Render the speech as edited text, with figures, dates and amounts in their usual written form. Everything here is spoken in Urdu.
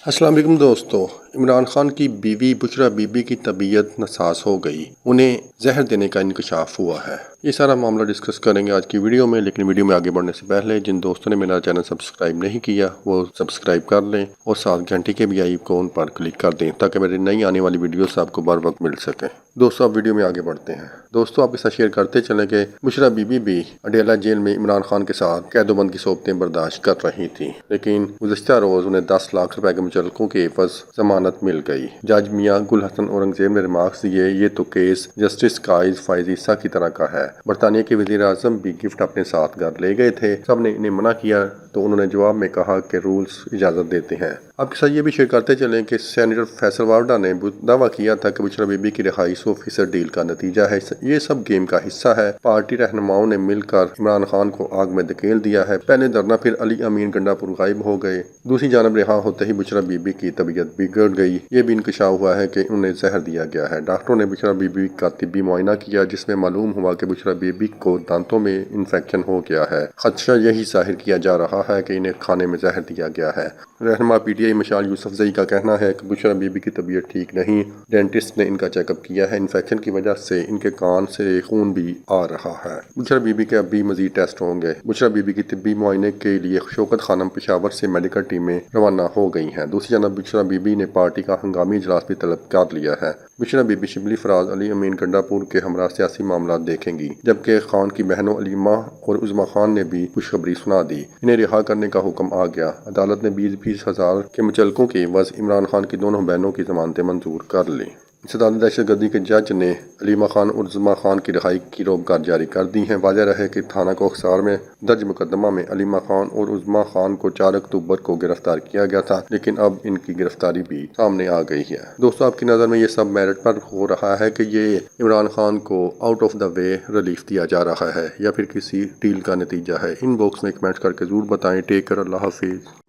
السلام علیکم دوستو، عمران خان کی بیوی بشریٰ بی بی کی طبیعت ناساز ہو گئی، انہیں زہر دینے کا انکشاف ہوا ہے۔ یہ سارا معاملہ ڈسکس کریں گے آج کی ویڈیو میں، لیکن ویڈیو میں آگے بڑھنے سے پہلے جن دوستوں نے میرا چینل سبسکرائب نہیں کیا وہ سبسکرائب کر لیں اور ساتھ گھنٹی کے بھی آئیکن پر کلک کر دیں تاکہ میری نئی آنے والی ویڈیوز آپ کو بر وقت مل سکیں۔ دوستو اب ویڈیو میں آگے بڑھتے ہیں۔ دوستو آپ کے ساتھ شیئر کرتے چلیں کہ بشریٰ بی بی بھی اڈیالہ جیل میں عمران خان کے ساتھ قید و بند کی صحبتیں برداشت کر رہی تھی، لیکن گزشتہ روز انہیں 10 لاکھ روپے کے مچلقوں کے عوض ضمانت مل گئی۔ جج میاں گل حسن اورنگزیب نے ریمارکس دیے، یہ تو کیس جسٹس قائد فائز عیسیٰ کی طرح کا ہے۔ برطانیہ کے وزیر اعظم بھی گفٹ اپنے ساتھ گھر لے گئے تھے، سب نے انہیں منع کیا تو انہوں نے جواب میں کہا کہ رولز اجازت دیتے ہیں۔ آپ کے ساتھ یہ بھی شیئر کرتے چلیں کہ سینیٹر فیصل وارڈا نے دعویٰ کیا تھا کہ بشریٰ بی بی کی رہائی 100% ڈیل کا نتیجہ ہے، یہ سب گیم کا حصہ ہے۔ پارٹی رہنماؤں نے مل کر عمران خان کو آگ میں دھکیل دیا ہے، پہلے دھرنا پھر علی امین گنڈا پور غائب ہو گئے، دوسری جانب رہا ہوتے ہی بشریٰ بی بی کی طبیعت بگڑ گئی۔ یہ بھی انکشاف ہوا ہے کہ انہیں زہر دیا گیا ہے۔ ڈاکٹروں نے بشریٰ بی بی کا طبی معائنہ کیا جس میں معلوم ہوا کہ بشریٰ بی بی کو دانتوں میں انفیکشن ہو گیا ہے۔ خدشہ یہی ظاہر کیا جا رہا ہے کہ انہیں کھانے میں زہر دیا گیا ہے۔ رہنما پی ٹی آئی مشال یوسف زئی کا کہنا ہے کہ بشریٰ بی بی کی طبیعت ٹھیک نہیں، ڈینٹسٹ نے ان کا چیک اپ کیا ہے، انفیکشن کی وجہ سے ان کے کان سے خون بھی آ رہا ہے۔ بشریٰ بی بی کے اب بھی مزید ٹیسٹ ہوں گے۔ بشریٰ بی بی کی طبی معائنے کے لیے شوکت خانم پشاور سے میڈیکل ٹیمیں روانہ ہو گئی ہیں۔ دوسری جانب بشریٰ بی بی نے پارٹی کا ہنگامی اجلاس بھی طلب کر لیا ہے۔ بشریٰ بی بی شبلی فراز علی امین گنڈا پور کے ہمراہ سیاسی معاملات دیکھیں گی، جبکہ خان کی بہنوں علیمہ اور عظمیٰ خان نے بھی خوشخبری سنا دی، انہیں رہا کرنے کا حکم آ گیا۔ عدالت نے 20-20 ہزار کے مچلقوں کے عوض عمران خان کی دونوں بہنوں کی ضمانتیں منظور کر لیں۔ انسداد دہشت گردی کے جج نے علیمہ خان اور عظمیٰ خان کی رہائی کی روک جاری کر دی ہے۔ واضح رہے کہ تھانہ کوکسار میں درج مقدمہ میں علیمہ خان اور عظمیٰ خان کو 4 اکتوبر کو گرفتار کیا گیا تھا، لیکن اب ان کی گرفتاری بھی سامنے آ گئی ہے۔ دوستو آپ کی نظر میں یہ سب میرٹ پر ہو رہا ہے کہ یہ عمران خان کو out of the way relief دیا جا رہا ہے یا پھر کسی ڈیل کا نتیجہ ہے؟ ان باکس میں کمنٹ کر کے ضرور بتائیں۔ ٹیک کیئر، اللہ حافظ۔